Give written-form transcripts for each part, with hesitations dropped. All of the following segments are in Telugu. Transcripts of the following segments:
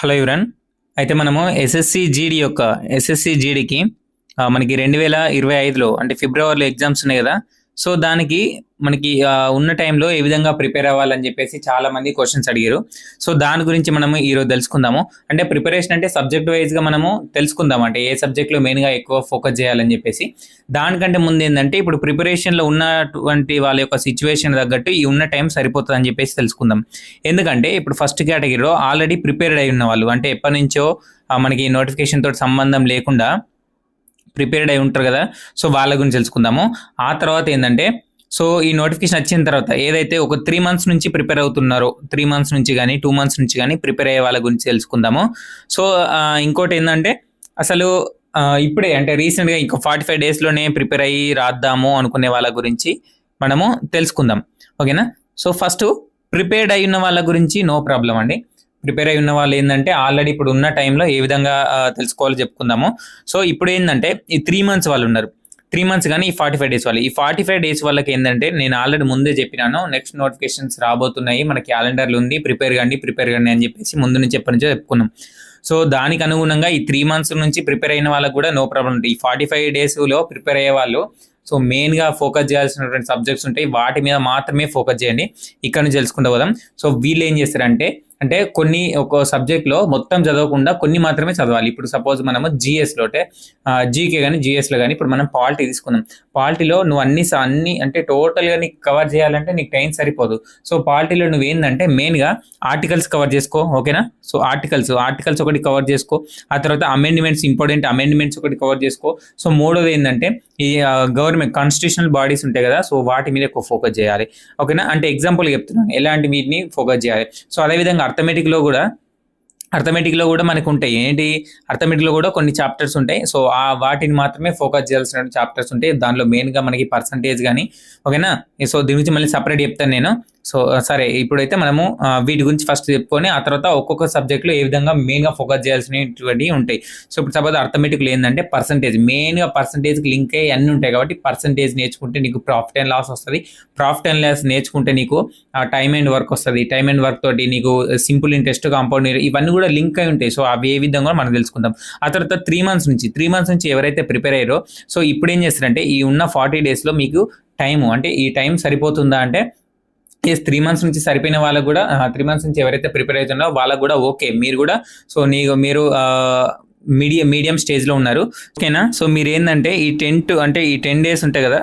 హలో యువరన్. అయితే మనము ఎస్ఎస్సి జీడీకి మనకి 2025లో అంటే ఫిబ్రవరిలో ఎగ్జామ్స్ ఉన్నాయి కదా. సో దానికి మనకి ఉన్న టైంలో ఏ విధంగా ప్రిపేర్ అవ్వాలని చెప్పేసి చాలా మంది క్వశ్చన్స్ అడిగారు. సో దాని గురించి మనము ఈరోజు తెలుసుకుందాము. అంటే ప్రిపరేషన్ అంటే సబ్జెక్ట్ వైజ్గా మనము తెలుసుకుందాం, అంటే ఏ సబ్జెక్ట్లో మెయిన్గా ఎక్కువ ఫోకస్ చేయాలని చెప్పేసి. దానికంటే ముందు ఏంటంటే ఇప్పుడు ప్రిపరేషన్లో ఉన్నటువంటి వాళ్ళ యొక్క సిచ్యువేషన్ తగ్గట్టు ఈ ఉన్న టైం సరిపోతుంది అని చెప్పేసి తెలుసుకుందాం. ఎందుకంటే ఇప్పుడు ఫస్ట్ కేటగిరీలో ఆల్రెడీ ప్రిపేర్డ్ అయి ఉన్న వాళ్ళు, అంటే ఎప్పటి నుంచో మనకి నోటిఫికేషన్ తోటి సంబంధం లేకుండా ప్రిపేర్డ్ అయి ఉంటారు కదా. సో వాళ్ళ గురించి తెలుసుకుందాము. ఆ తర్వాత ఏంటంటే, సో ఈ నోటిఫికేషన్ వచ్చిన తర్వాత ఏదైతే ఒక 3 months నుంచి ప్రిపేర్ అవుతున్నారో, 3 months నుంచి కానీ 2 months నుంచి కానీ ప్రిపేర్ అయ్యే వాళ్ళ గురించి తెలుసుకుందాము. సో ఇంకోటి ఏంటంటే, అసలు ఇప్పుడే అంటే రీసెంట్గా ఇంకా 45 daysలోనే ప్రిపేర్ అయ్యి రాద్దాము అనుకునే వాళ్ళ గురించి మనము తెలుసుకుందాం. ఓకేనా. సో ఫస్ట్ ప్రిపేర్డ్ అయి ఉన్న వాళ్ళ గురించి నో ప్రాబ్లం అండి. ప్రిపేర్ అయి ఉన్న వాళ్ళు ఏంటంటే ఆల్రెడీ ఇప్పుడు ఉన్న టైంలో ఏ విధంగా తెలుసుకోవాలో చెప్పుకుందాము. సో ఇప్పుడు ఏంటంటే ఈ 3 months వాళ్ళు ఉన్నారు, 3 months కానీ ఈ 45 days వాళ్ళు, ఈ 45 days వాళ్ళకి ఏంటంటే నేను ఆల్రెడీ ముందే చెప్పినాను, నెక్స్ట్ నోటిఫికేషన్స్ రాబోతున్నాయి, మన క్యాలెండర్లు ఉంది, ప్రిపేర్ కండి అని చెప్పేసి ముందు నుంచి ఎప్పటి నుంచో చెప్పుకున్నాం. సో దానికి అనుగుణంగా ఈ 3 months నుంచి ప్రిపేర్ అయిన వాళ్ళకి కూడా నో ప్రాబ్లం ఉంటుంది. ఈ 45 daysలో ప్రిపేర్ అయ్యే వాళ్ళు సో మెయిన్గా ఫోకస్ చేయాల్సినటువంటి సబ్జెక్ట్స్ ఉంటాయి, వాటి మీద మాత్రమే ఫోకస్ చేయండి. ఇక్కడ నుంచి తెలుసుకుంటూ పోదాం. సో వీళ్ళు ఏం చేస్తారంటే, కొన్ని ఒక సబ్జెక్ట్లో మొత్తం చదవకుండా కొన్ని మాత్రమే చదవాలి. ఇప్పుడు సపోజ్ మనము జిఎస్లో జీకే కానీ జిఎస్లో కానీ ఇప్పుడు మనం పాలిటీ తీసుకుందాం. పాలిటీలో నువ్వు అన్ని అంటే టోటల్గా నీకు కవర్ చేయాలంటే నీకు టైం సరిపోదు. సో పాలిటీలో నువ్వు ఏంటంటే మెయిన్గా ఆర్టికల్స్ కవర్ చేసుకో. ఓకేనా. సో ఆర్టికల్స్ ఒకటి కవర్ చేసుకో. ఆ తర్వాత అమెండ్మెంట్స్, ఇంపార్టెంట్ అమెండ్మెంట్స్ ఒకటి కవర్ చేసుకో. సో మూడోది ఏంటంటే ఈ గవర్నమెంట్ కాన్స్టిట్యూషనల్ బాడీస్ ఉంటాయి కదా, సో వాటి మీద ఎక్కువ ఫోకస్ చేయాలి. ఓకేనా. అంటే ఎగ్జాంపుల్ చెప్తున్నాను ఎలాంటి వీటిని ఫోకస్ చేయాలి. సో అదేవిధంగా అర్థమెటిక్లో కూడా మనకు ఉంటాయి. అర్థమెటిక్లో కూడా కొన్ని చాప్టర్స్ ఉంటాయి. సో వాటిని మాత్రమే ఫోకస్ చేయాల్సిన చాప్టర్స్ ఉంటాయి. దానిలో మెయిన్గా మనకి పర్సంటేజ్ కానీ. ఓకేనా. సో దీని గురించి మళ్ళీ సపరేట్ చెప్తాను నేను. సో సరే, ఇప్పుడైతే మనము వీటి గురించి ఫస్ట్ చెప్పుకొని ఆ తర్వాత ఒక్కొక్క సబ్జెక్ట్లో ఏ విధంగా మెయిన్గా ఫోకస్ చేయాల్సినటువంటి ఉంటాయి. సో ఇప్పుడు సపోజ్ అర్థమెటిక్లో ఏంటంటే పర్సంటేజ్, మెయిన్గా పర్సంటేజ్కి లింక్ అయ్యి అన్నీ ఉంటాయి కాబట్టి పర్సంటేజ్ నేర్చుకుంటే నీకు ప్రాఫిట్ అండ్ లాస్ వస్తుంది. ప్రాఫిట్ అండ్ లాస్ నేర్చుకుంటే నీకు టైమ్ అండ్ వర్క్ వస్తుంది. టైమ్ అండ్ వర్క్ తోటి నీకు సింపుల్ ఇంట్రెస్ట్, కాంపౌండ్ ఇవన్నీ కూడా లింక్ అయి ఉంటాయి. సో అవి ఏ విధంగా మనం తెలుసుకుందాం. ఆ తర్వాత 3 months నుంచి ఎవరైతే ప్రిపేర్ అయ్యారో సో ఇప్పుడు ఏం చేస్తారంటే ఈ ఉన్న 40 daysలో మీకు టైము, అంటే ఈ టైం సరిపోతుందా అంటే 3 months నుంచి సరిపోయిన వాళ్ళకు కూడా 3 months నుంచి ఎవరైతే ప్రిపేర్ అవుతున్నారో వాళ్ళకు కూడా ఓకే. మీరు కూడా సో మీరు మీడియం స్టేజ్లో ఉన్నారు. ఓకేనా. సో మీరు ఏంటంటే ఈ 10 days ఉంటాయి కదా,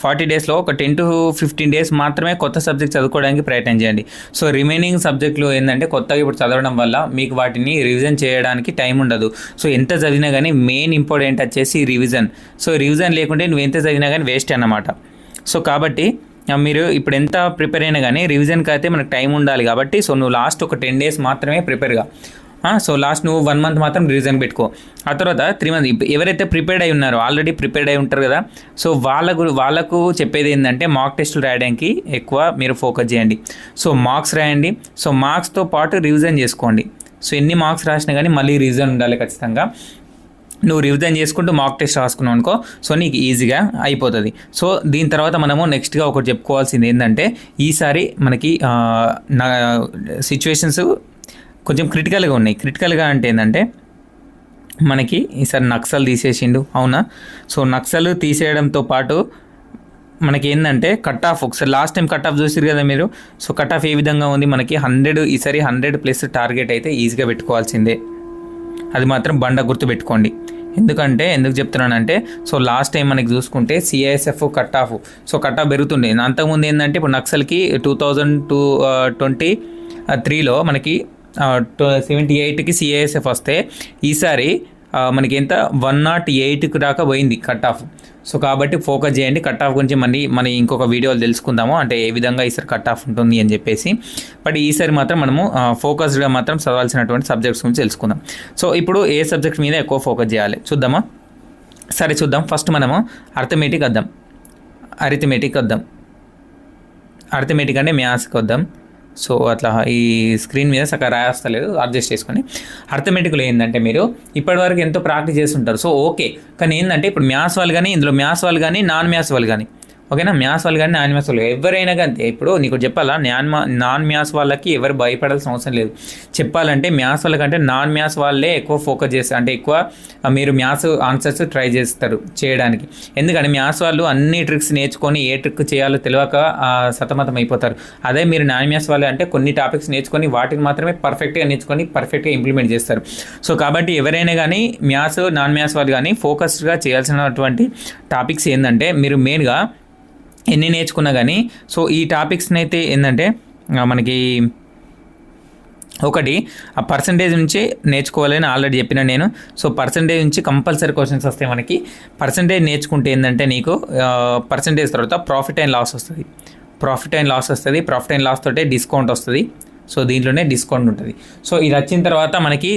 40 daysలో ఒక 10 to 15 days మాత్రమే కొత్త సబ్జెక్ట్ చదువుకోవడానికి ప్రయత్నం చేయండి. సో రిమైనింగ్ సబ్జెక్టులు ఏంటంటే కొత్తగా ఇప్పుడు చదవడం వల్ల మీకు వాటిని రివిజన్ చేయడానికి టైం ఉండదు. సో ఎంత చదివినా కానీ మెయిన్ ఇంపార్టెంట్ వచ్చేసి రివిజన్. సో రివిజన్ లేకుంటే నువ్వు ఎంత చదివినా కానీ వేస్ట్ అన్నమాట. సో కాబట్టి మీరు ఇప్పుడు ఎంత ప్రిపేర్ అయినా కానీ రివిజన్కి అయితే మనకు టైం ఉండాలి కాబట్టి సో నువ్వు లాస్ట్ ఒక 10 days మాత్రమే ప్రిపేర్గా. సో లాస్ట్ నువ్వు 1 month మాత్రం రివిజన్ పెట్టుకో. ఆ తర్వాత 3 months ఎవరైతే ప్రిపేర్డ్ అయి ఉన్నారో, ఆల్రెడీ ప్రిపేర్డ్ అయి ఉంటారు కదా, సో వాళ్ళకు చెప్పేది ఏంటంటే మాక్ టెస్టులు రాయడానికి ఎక్కువ మీరు ఫోకస్ చేయండి. సో మార్క్స్ రాయండి. సో మార్క్స్తో పాటు రివిజన్ చేసుకోండి. సో ఎన్ని మార్క్స్ రాసినా కానీ మళ్ళీ రివిజన్ ఉండాలి ఖచ్చితంగా. నువ్వు రివిజన్ చేసుకుంటూ మాక్ టెస్ట్ రాసుకున్నావు అనుకో, సో నీకు ఈజీగా అయిపోతుంది. సో దీని తర్వాత మనము నెక్స్ట్గా ఒకటి చెప్పుకోవాల్సింది ఏంటంటే, ఈసారి మనకి సిచ్యువేషన్స్ కొంచెం క్రిటికల్గా ఉన్నాయి. క్రిటికల్గా అంటే ఏంటంటే మనకి ఈసారి నక్సల్ తీసేసిండు, అవునా. సో నక్సల్ తీసేయడంతో పాటు మనకి ఏంటంటే కట్ ఆఫ్, ఒకసారి లాస్ట్ టైం కట్ ఆఫ్ చూసారు కదా మీరు. సో కట్ ఆఫ్ ఏ విధంగా ఉంది మనకి 100, ఈసారి 100+ టార్గెట్ అయితే ఈజీగా పెట్టుకోవాల్సిందే. అది మాత్రం బండ గుర్తు పెట్టుకోండి. ఎందుకు చెప్తున్నానంటే, సో లాస్ట్ టైం మనకి చూసుకుంటే సిఐఎస్ఎఫ్ కట్ ఆఫ్ పెరుగుతుండే. అంతకుముందు ఏంటంటే ఇప్పుడు నక్సల్కి 2023లో మనకి 78కి సిఐఎస్ఎఫ్ వస్తే ఈసారి మనకి ఎంత 108కి దాకా పోయింది కట్ ఆఫ్. సో కాబట్టి ఫోకస్ చేయండి. కట్ ఆఫ్ గురించి మన ఇంకొక వీడియోలు తెలుసుకుందాము, అంటే ఏ విధంగా ఈసారి కట్ ఆఫ్ ఉంటుంది అని చెప్పేసి. బట్ ఈసారి మాత్రం మనము ఫోకస్డ్గా మాత్రం చదవాల్సినటువంటి సబ్జెక్ట్స్ గురించి తెలుసుకుందాం. సో ఇప్పుడు ఏ సబ్జెక్ట్ మీద ఎక్కువ ఫోకస్ చేయాలి చూద్దామా. సరే చూద్దాం. ఫస్ట్ మనము అర్థమెటిక్ వద్దాం. అర్థమెటిక్ అంటే మ్యాథ్స్కి వద్దాం. సో అట్లా ఈ స్క్రీన్ మీద సగం రాస్తలేదు, అడ్జస్ట్ చేసుకొని. అర్థమెటిక్లో ఏంటంటే మీరు ఇప్పటివరకు ఎంతో ప్రాక్టీస్ చేస్తుంటారు. సో ఓకే, కానీ ఏంటంటే ఇప్పుడు మ్యాథ్స్ వాళ్ళు కానీ, ఇందులో మ్యాథ్స్ వాళ్ళు కానీ, నాన్ మ్యాథ్స్ వాళ్ళు కానీ, ఓకేనా. మ్యాథ్స్ వాళ్ళు కానీ నాన్ మ్యాథ్స్ వాళ్ళు ఎవరైనా కానీ ఇప్పుడు నీకు చెప్పాలా, నాన్ మ్యాథ్స్ వాళ్ళకి ఎవరు భయపడాల్సిన అవసరం లేదు. చెప్పాలంటే మ్యాథ్స్ వాళ్ళకంటే నాన్ మ్యాథ్స్ వాళ్ళే ఎక్కువ ఫోకస్ చేస్తారు, అంటే ఎక్కువ మీరు మ్యాథ్స్ ఆన్సర్స్ ట్రై చేస్తారు చేయడానికి. ఎందుకంటే మ్యాథ్స్ వాళ్ళు అన్ని ట్రిక్స్ నేర్చుకొని ఏ ట్రిక్ చేయాలో తెలియక సతమతం అయిపోతారు. అదే మీరు నాన్ మ్యాథ్స్ వాళ్ళు అంటే కొన్ని టాపిక్స్ నేర్చుకొని వాటిని మాత్రమే పర్ఫెక్ట్గా నేర్చుకొని పర్ఫెక్ట్గా ఇంప్లిమెంట్ చేస్తారు. సో కాబట్టి ఎవరైనా కానీ మ్యాథ్స్ నాన్ మ్యాథ్స్ వాళ్ళు కానీ ఫోకస్డ్గా చేయాల్సినటువంటి టాపిక్స్ ఏంటంటే, మీరు మెయిన్గా ఎన్ని నేర్చుకున్నా కానీ సో ఈ టాపిక్స్ని అయితే ఏంటంటే మనకి ఒకటి ఆ పర్సంటేజ్ నుంచి నేర్చుకోవాలని ఆల్రెడీ చెప్పిన నేను. సో పర్సంటేజ్ నుంచి కంపల్సరీ క్వశ్చన్స్ వస్తాయి మనకి. పర్సంటేజ్ నేర్చుకుంటే ఏంటంటే నీకు పర్సంటేజ్ తర్వాత ప్రాఫిట్ అండ్ లాస్ వస్తుంది. ప్రాఫిట్ అండ్ లాస్ తోటే డిస్కౌంట్ వస్తుంది. సో దీంట్లోనే డిస్కౌంట్ ఉంటుంది. సో ఇది వచ్చిన తర్వాత మనకి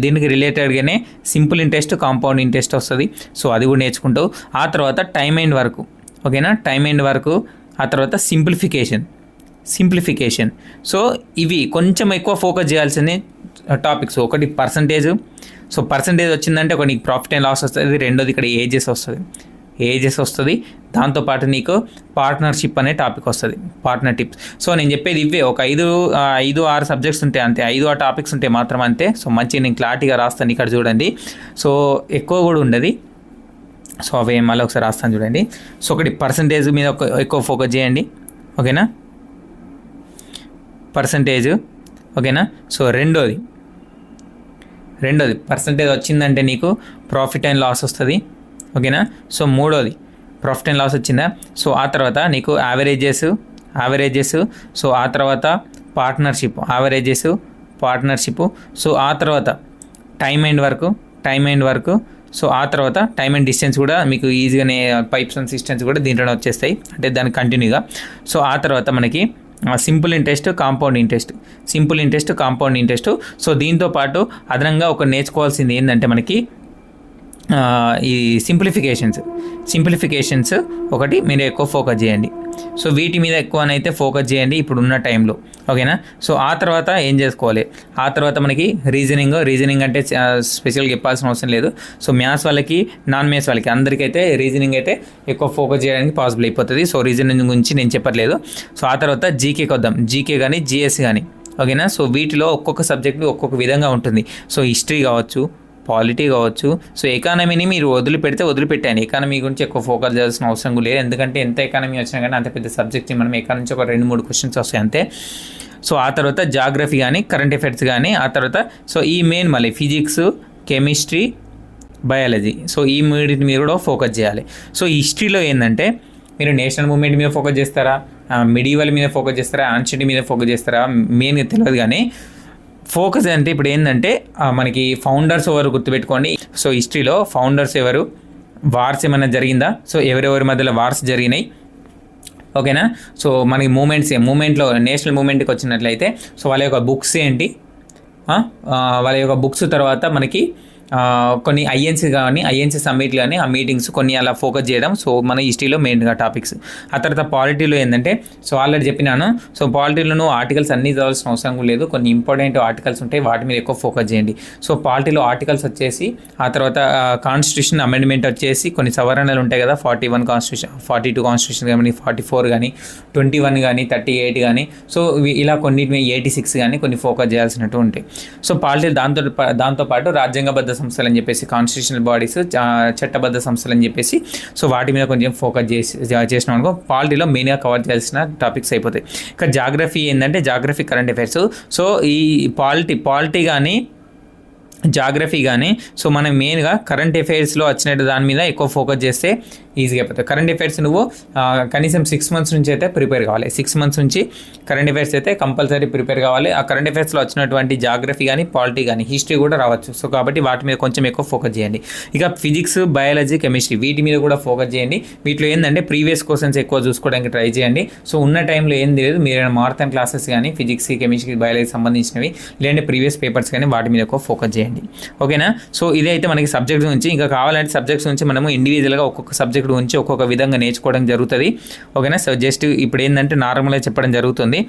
దీనికి రిలేటెడ్గానే సింపుల్ ఇంట్రెస్ట్, కాంపౌండ్ ఇంట్రెస్ట్ వస్తుంది. సో అది కూడా నేర్చుకుంటావు. ఆ తర్వాత టైమ్ అండ్ వర్క్, ఓకేనా. టైమ్ అండ్ వర్క్, ఆ తర్వాత సింప్లిఫికేషన్. సో ఇవి కొంచెం ఎక్కువ ఫోకస్ చేయాల్సిన టాపిక్స్. ఒకటి పర్సంటేజ్. సో పర్సంటేజ్ వచ్చిందంటే ఒక నీకు ప్రాఫిట్ అండ్ లాస్ వస్తుంది. రెండోది ఇక్కడ ఏజెస్ వస్తుంది. దాంతోపాటు నీకు పార్ట్నర్షిప్ అనే టాపిక్ వస్తుంది, పార్ట్నర్ టిప్స్. సో నేను చెప్పేది ఇవే, ఒక 5-6 సబ్జెక్ట్స్ ఉంటాయి అంతే, 5-6 టాపిక్స్ ఉంటాయి మాత్రం అంతే. సో మంచిగా నేను క్లారిటీగా రాస్తాను, ఇక్కడ చూడండి. సో ఎక్కువ కూడా ఉండదు. సో అవి మళ్ళీ ఒకసారి రాస్తాను చూడండి. సో ఒకటి పర్సంటేజ్ మీద ఎక్కువ ఫోకస్ చేయండి, ఓకేనా. పర్సంటేజ్, ఓకేనా. సో రెండోది పర్సంటేజ్ వచ్చిందంటే నీకు ప్రాఫిట్ అండ్ లాస్ వస్తుంది, ఓకేనా. సో మూడోది ప్రాఫిట్ అండ్ లాస్ వచ్చిందా. సో ఆ తర్వాత నీకు యావరేజెస్. సో ఆ తర్వాత పార్ట్నర్షిప్, పార్ట్నర్షిప్. సో ఆ తర్వాత టైమ్ అండ్ వర్క్. సో ఆ తర్వాత టైమ్ అండ్ డిస్టెన్స్ కూడా మీకు ఈజీగానే, పైప్స్ అండ్ సిస్టమ్స్ కూడా దీంట్లోనే వచ్చేస్తాయి, అంటే దానికి కంటిన్యూగా. సో ఆ తర్వాత మనకి simple interest, compound interest. So దీంతో పాటు అదనంగా ఒక నేర్చుకోవాల్సింది ఏంటంటే మనకి ఈ సింప్లిఫికేషన్స్ ఒకటి మీరు ఎక్కువ ఫోకస్ చేయండి. సో వీటి మీద ఎక్కువనైతే ఫోకస్ చేయండి ఇప్పుడున్న టైంలో, ఓకేనా. సో ఆ తర్వాత ఏం చేసుకోవాలి, ఆ తర్వాత మనకి రీజనింగ్ అంటే స్పెషల్గా చెప్పాల్సిన అవసరం లేదు. సో మ్యాథ్స్ వాళ్ళకి, నాన్ మ్యాథ్స్ వాళ్ళకి అందరికైతే రీజనింగ్ అయితే ఎక్కువ ఫోకస్ చేయడానికి పాసిబుల్ అయిపోతుంది. సో రీజనింగ్ గురించి నేను చెప్పట్లేదు. సో ఆ తర్వాత జీకేకి వద్దాం, జీకే కానీ జిఎస్ కానీ, ఓకేనా. సో వీటిలో ఒక్కొక్క సబ్జెక్టు ఒక్కొక్క విధంగా ఉంటుంది. సో హిస్టరీ కావచ్చు, పాలిటీ కావచ్చు. సో ఎకానమీని మీరు వదిలిపెట్టాను. ఎకానమీ గురించి ఎక్కువ ఫోకస్ చేయాల్సిన అవసరం లేదు, ఎందుకంటే ఎంత ఎకానమీ వచ్చినా కానీ అంత పెద్ద సబ్జెక్ట్ని మనం ఎకానమీ నుంచి ఒక 2-3 క్వశ్చన్స్ వస్తాయి అంతే. సో ఆ తర్వాత జాగ్రఫీ కానీ, కరెంట్ అఫైర్స్ కానీ, ఆ తర్వాత సో ఈ మెయిన్ మళ్ళీ ఫిజిక్స్, కెమిస్ట్రీ, బయాలజీ. సో ఈ మూడింటి మీద కూడా ఫోకస్ చేయాలి. సో హిస్టరీలో ఏంటంటే మీరు నేషనల్ మూవ్మెంట్ మీద ఫోకస్ చేస్తారా, మిడివల్ మీద ఫోకస్ చేస్తారా, ఆన్షియంట్ మీద ఫోకస్ చేస్తారా మెయిన్గా తెలియదు. కానీ ఫోకస్ అంటే ఇప్పుడు ఏంటంటే మనకి ఫౌండర్స్ ఎవరు గుర్తుపెట్టుకోండి. సో హిస్టరీలో ఫౌండర్స్ ఎవరు, వార్స్ ఏమైనా జరిగిందా, సో ఎవరెవరి మధ్యలో వార్స్ జరిగినాయి, ఓకేనా. సో మనకి మూమెంట్లో నేషనల్ మూమెంట్కి వచ్చినట్లయితే సో వాళ్ళ యొక్క బుక్స్ ఏంటి, వాళ్ళ యొక్క బుక్స్ తర్వాత మనకి కొన్ని ఐఎన్సీ సమ్మిట్ కానీ ఆ మీటింగ్స్ కొన్ని అలా ఫోకస్ చేయడం. సో మన హిస్టరీలో మెయిన్గా టాపిక్స్. ఆ తర్వాత పాలిటీలో ఏంటంటే సో ఆల్రెడీ చెప్పినాను. సో పాలిటీలో ఆర్టికల్స్ అన్నీ చదవాల్సిన అవసరం లేదు, కొన్ని ఇంపార్టెంట్ ఆర్టికల్స్ ఉంటాయి, వాటి మీద ఎక్కువ ఫోకస్ చేయండి. సో పాలిటీలో ఆర్టికల్స్ వచ్చేసి, ఆ తర్వాత కాన్స్టిట్యూషన్ అమెండ్మెంట్ వచ్చేసి కొన్ని సవరణలు ఉంటాయి కదా, 41 కాన్స్టిట్యూషన్, 42 కాన్స్టిట్యూషన్ కానీ, 44 కానీ, 21 కానీ, 38 కానీ. సో ఇలా కొన్ని 86 కానీ కొన్ని ఫోకస్ చేయాల్సినట్టు ఉంటాయి. సో పాలిటీ దాంతోపాటు రాజ్యాంగబద్ధ సంస్థలు అని చెప్పేసి, కాన్స్టిట్యూషనల్ బాడీస్, చట్టబద్ధ సంస్థలు అని చెప్పేసి, సో వాటి మీద కొంచెం ఫోకస్ చేసినాం అనుకో, పాలిటీలో మెయిన్గా కవర్ చేయాల్సిన టాపిక్స్ అయిపోతాయి. ఇంకా జాగ్రఫీ ఏంటంటే జాగ్రఫీ, కరెంట్ అఫైర్స్. సో ఈ పాలిటీ కానీ జాగ్రఫీ కానీ సో మనం మెయిన్గా కరెంట్ అఫైర్స్లో వచ్చినట్టు దాని మీద ఎక్కువ ఫోకస్ చేస్తే ఈజీగా అయిపోతుంది. కరెంట్ అఫైర్స్ నువ్వు కనీసం 6 months నుంచి అయితే ప్రిపేర్ కావాలి. 6 months నుంచి కరెంట్ అఫైర్స్ అయితే కంపల్సరీ ప్రిపేర్ కావాలి. ఆ కరెంట్ అఫైర్స్లో వచ్చినటువంటి జాగ్రఫీ కానీ, పాలిటీ కానీ, హిస్టరీ కూడా రావచ్చు. సో కాబట్టి వాటి మీద కొంచెం ఎక్కువ ఫోకస్ చేయండి. ఇక ఫిజిక్స్, బయాలజీ, కెమిస్ట్రీ వీటి మీద కూడా ఫోకస్ చేయండి. వీటిలో ఏంటంటే ప్రీవియస్ క్వశ్చన్స్ ఎక్కువ చూసుకోవడానికి ట్రై చేయండి. సో ఉన్న టైంలో ఏం లేదు, మీరు మారథాన్ క్లాసెస్ కానీ ఫిజిక్స్, కెమిస్ట్రీ, బయాలజీ సంబంధించినవి లేదంటే ప్రీవియస్ పేపర్స్ కానీ వాటి మీద ఎక్కువ ఫోకస్ చేయండి, ఓకేనా. సో ఇదైతే మనకి సబ్జెక్ట్స్ నుంచి. ఇంకా కావాలంటే సబ్జెక్ట్స్ నుంచి మనము ఇండివిజువల్గా ఒక్కొక్క సబ్జెక్ట్ గురించి ఒక్కొక్క విధంగా నేర్చుకోవడం జరుగుతుంది, ఓకేనా. సో జస్ట్ ఇప్పుడు ఏంటంటే నార్మల్గా చెప్పడం జరుగుతుంది.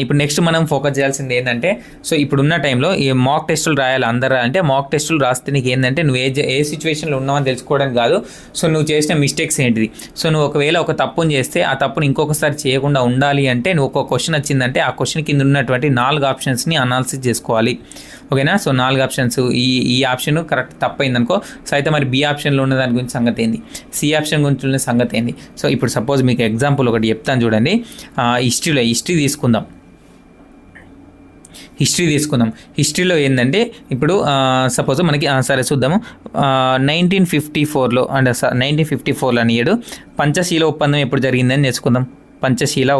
ఇప్పుడు నెక్స్ట్ మనం ఫోకస్ చేయాల్సింది ఏంటంటే, సో ఇప్పుడున్న టైంలో ఈ మాక్ టెస్టులు రాయాలి అందరూ. అంటే మాక్ టెస్టులు రాస్తే నీకు ఏంటంటే నువ్వు ఏ సిచ్యువేషన్లో ఉన్నావని తెలుసుకోవడానికి కాదు, సో నువ్వు చేసిన మిస్టేక్స్ ఏంటిది. సో నువ్వు ఒకవేళ ఒక తప్పుని చేస్తే ఆ తప్పుని ఇంకొకసారి చేయకుండా ఉండాలి అంటే నువ్వు ఒక క్వశ్చన్ వచ్చిందంటే ఆ క్వశ్చన్ కింద ఉన్నటువంటి 4 ఆప్షన్స్ని అనాలిసిస్ చేసుకోవాలి. ఓకేనా. సో 4 ఆప్షన్స్, ఈ ఆప్షన్ కరెక్ట్ తప్పైందనుకో, సో అయితే మరి బి ఆప్షన్లో ఉన్న దాని గురించి సంగతి ఏంది, సి ఆప్షన్ గురించి ఉన్న సంగతి ఏంది. సో ఇప్పుడు సపోజ్ మీకు ఎగ్జాంపుల్ ఒకటి చెప్తాను చూడండి. హిస్టరీ తీసుకుందాం. హిస్టరీలో ఏంటంటే ఇప్పుడు సపోజ్ మనకి సరే చూద్దాము. 1954లో అంటే 1954 అని ఏడు పంచశీల ఒప్పందం ఎప్పుడు జరిగిందని నేర్చుకుందాం. పంచశీల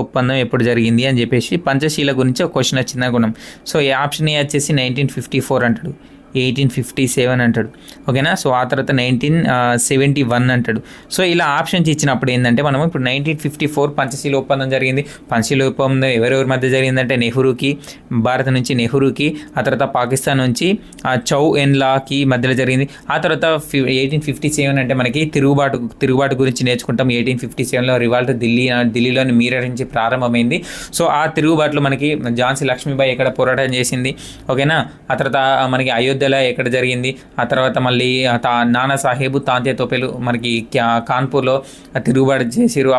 ఒప్పందం ఎప్పుడు జరిగింది అని చెప్పేసి పంచశీల గురించి ఒక క్వశ్చన్ వచ్చింది అనుకున్నాం. సో ఈ ఆప్షన్ ఏ వచ్చేసి 1954 అంటాడు, 1857 అంటాడు. ఓకేనా. సో ఆ తర్వాత 1971 అంటాడు. సో ఇలా ఆప్షన్స్ ఇచ్చినప్పుడు ఏంటంటే మనం ఇప్పుడు 1954 పంచశీల ఒప్పందం జరిగింది. పంచశీల ఒప్పందం ఎవరెవరి మధ్య జరిగిందంటే భారత నుంచి నెహ్రూకి, ఆ తర్వాత పాకిస్తాన్ నుంచి చౌ ఎన్ లాకి మధ్యలో జరిగింది. ఆ తర్వాత 1857 అంటే మనకి తిరుగుబాటు గురించి నేర్చుకుంటాం. 1857లో రివాల్ట్ ఢిల్లీలోని మీరట్ నుంచి ప్రారంభమైంది. సో ఆ తిరుగుబాటులో మనకి ఝాన్సీ లక్ష్మీబాయి ఎక్కడ పోరాటం చేసింది. ఓకేనా. ఆ తర్వాత మనకి అయోధ్యలో ఎక్కడ జరిగింది. ఆ తర్వాత మళ్ళీ నానా సాహెబ్ తాంతే తోపెలు మనకి కాన్పూర్లో తిరుగుబాటు చేసిరు.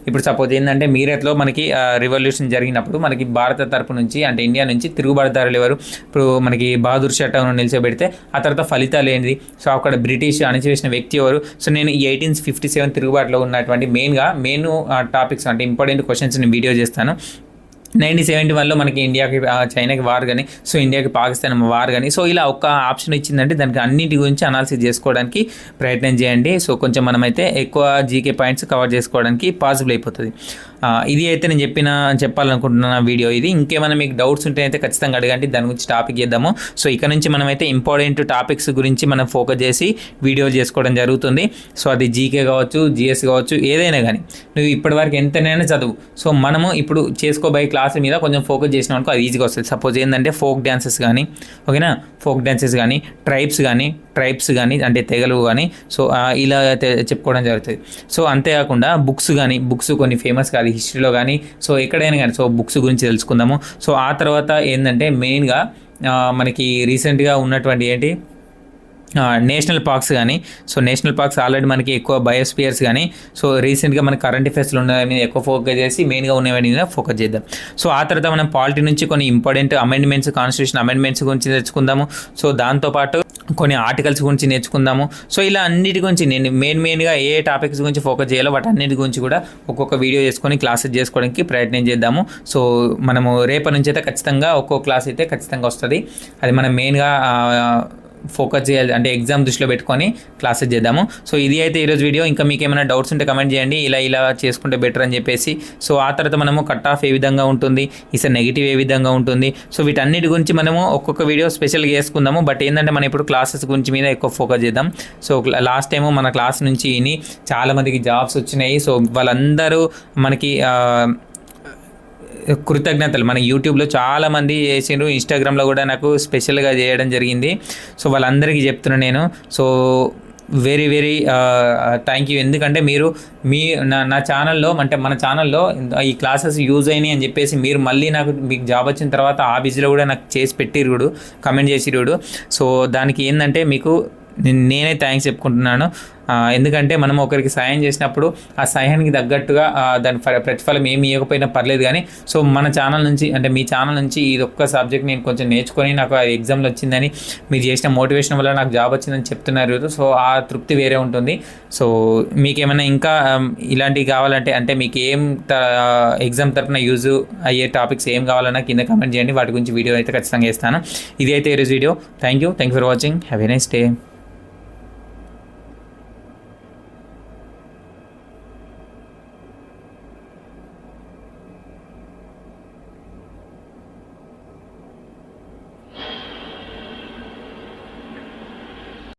ఇప్పుడు సపోజ్ ఏంటంటే మీరట్లో మనకి రివల్యూషన్ జరిగినప్పుడు మనకి భారత తరపు నుంచి అంటే ఇండియా నుంచి తిరుగుబాటుదారులు ఎవరు, ఇప్పుడు మనకి బహదూర్ షా నిలిచోబెడితే ఆ తర్వాత ఫలితాలు ఏంటి, సో అక్కడ బ్రిటిష్ అణచివేసిన వ్యక్తి ఎవరు. సో నేను ఈ 1857 తిరుగుబాటులో ఉన్నటువంటి మెయిన్ టాపిక్స్ అంటే ఇంపార్టెంట్ క్వశ్చన్స్ నేను వీడియో చేస్తాను. 1971లో మనకి ఇండియాకి చైనాకి వార్ కానీ, సో ఇండియాకి పాకిస్తాన్ వార్ కానీ, సో ఇలా ఒక ఆప్షన్ ఇచ్చిందంటే దానికి అన్నిటి గురించి అనాలిసిస్ చేసుకోవడానికి ప్రయత్నం చేయండి. సో కొంచెం మనమైతే ఎక్కువ జీకే పాయింట్స్ కవర్ చేసుకోవడానికి పాసిబుల్ అయిపోతుంది. ఇది అయితే నేను చెప్పాలనుకుంటున్న వీడియో ఇది. ఇంకేమైనా మీకు డౌట్స్ ఉంటే అయితే ఖచ్చితంగా అడగండి, దాని గురించి టాపిక్ చేద్దాము. సో ఇక్కడ నుంచి మనమైతే ఇంపార్టెంట్ టాపిక్స్ గురించి మనం ఫోకస్ చేసి వీడియోలు చేసుకోవడం జరుగుతుంది. సో అది జీకే కావచ్చు, జిఎస్ కావచ్చు, ఏదైనా కానీ నువ్వు ఇప్పటివరకు ఎంతనైనా చదువు. సో మనము ఇప్పుడు చేసుకోబోయే క్లాస్ మీద కొంచెం ఫోకస్ చేసిన అనుకో అది ఈజీగా వస్తుంది. సపోజ్ ఏంటంటే ఫోక్ డ్యాన్సెస్ కానీ, ఓకేనా, ఫోక్ డ్యాన్సెస్ కానీ, ట్రైబ్స్ కానీ అంటే తెగలు కానీ, సో ఇలా చెప్పుకోవడం జరుగుతుంది. సో అంతేకాకుండా బుక్స్ కొన్ని ఫేమస్ కాదు హిస్టరీలో కానీ, సో ఎక్కడైనా కానీ, సో బుక్స్ గురించి తెలుసుకుందాము. సో ఆ తర్వాత ఏంటంటే మెయిన్గా మనకి రీసెంట్గా ఉన్నటువంటి ఏంటి నేషనల్ పార్క్స్ కానీ, సో నేషనల్ పార్క్స్ ఆల్రెడీ మనకి ఎక్కువ బయోస్పియర్స్ కానీ, సో రీసెంట్గా మనకి కరెంట్ అఫేర్స్లో ఉన్న మీద ఎక్కువ ఫోకస్ చేసి మెయిన్గా ఉన్నవాటి మీద ఫోకస్ చేద్దాం. సో ఆ తర్వాత మనం పాలిటీ నుంచి కొన్ని ఇంపార్టెంట్ కాన్స్టిట్యూషన్ అమెండ్మెంట్స్ గురించి తెచ్చుకుందాము. సో దాంతోపాటు కొన్ని ఆర్టికల్స్ గురించి నేర్చుకుందాము. సో ఇలా అన్నిటి గురించి నేను మెయిన్గా ఏ టాపిక్స్ గురించి ఫోకస్ చేయాలో వాటి అన్నిటి గురించి కూడా ఒక్కొక్క వీడియో చేసుకొని క్లాసెస్ చేసుకోవడానికి ప్రయత్నం చేద్దాము. సో మనము రేపటి నుంచి అయితే ఖచ్చితంగా ఒక్కొక్క క్లాస్ అయితే ఖచ్చితంగా వస్తుంది. అది మనం మెయిన్గా ఫోకస్ చేయాలి అంటే ఎగ్జామ్ దృష్టిలో పెట్టుకొని క్లాసెస్ చేద్దాము. సో ఇది అయితే ఈరోజు వీడియో. ఇంకా మీకు ఏమైనా డౌట్స్ ఉంటే కమెంట్ చేయండి, ఇలా చేసుకుంటే బెటర్ అని చెప్పేసి. సో ఆ తర్వాత మనము కట్ ఆఫ్ ఏ విధంగా ఉంటుంది, ఈసారి నెగిటివ్ ఏ విధంగా ఉంటుంది, సో వీటన్నిటి గురించి మనము ఒక్కొక్క వీడియో స్పెషల్గా చేసుకుందాము. బట్ ఏంటంటే మనం ఇప్పుడు క్లాసెస్ గురించి మీద ఎక్కువ ఫోకస్ చేద్దాం. సో లాస్ట్ టైము మన క్లాస్ నుంచి చాలామందికి జాబ్స్ వచ్చినాయి. సో వాళ్ళందరూ మనకి కృతజ్ఞతలు. మన యూట్యూబ్లో చాలామంది చేసిండ్రు, ఇన్స్టాగ్రామ్లో కూడా నాకు స్పెషల్గా చేయడం జరిగింది. సో వాళ్ళందరికీ చెప్తున్నాను నేను. So very thank you. ఎందుకంటే మీరు నా ఛానల్లో అంటే మన ఛానల్లో ఈ క్లాసెస్ యూజ్ అయినాయి అని చెప్పేసి మీరు మళ్ళీ మీకు జాబ్ వచ్చిన తర్వాత ఆ బిజీలో కూడా నాకు చేసి పెట్టిరుడు, కమెంట్ చేసిరుడు. సో దానికి ఏంటంటే మీకు నేనే థ్యాంక్స్ చెప్పుకుంటున్నాను. ఎందుకంటే మనం ఒకరికి సాయం చేసినప్పుడు ఆ సాయానికి తగ్గట్టుగా దాని ప్రతిఫలం ఏమి ఇవ్వకపోయినా పర్లేదు, కానీ సో మన ఛానల్ నుంచి అంటే మీ ఛానల్ నుంచి ఇది ఒక్క సబ్జెక్ట్ నేను కొంచెం నేర్చుకొని నాకు ఎగ్జామ్లో వచ్చిందని, మీరు చేసిన మోటివేషన్ వల్ల నాకు జాబ్ వచ్చిందని చెప్తున్నారు. సో ఆ తృప్తి వేరే ఉంటుంది. సో మీకేమైనా ఇంకా ఇలాంటివి కావాలంటే అంటే మీకు ఏం ఎగ్జామ్ తరఫున యూజ్ అయ్యే టాపిక్స్ ఏం కావాలన్నా కింద కమెంట్ చేయండి, వాటి గురించి వీడియో అయితే ఖచ్చితంగా చేస్తాను. ఇది అయితే ఈరోజు video. Thank you for watching. Have a nice day.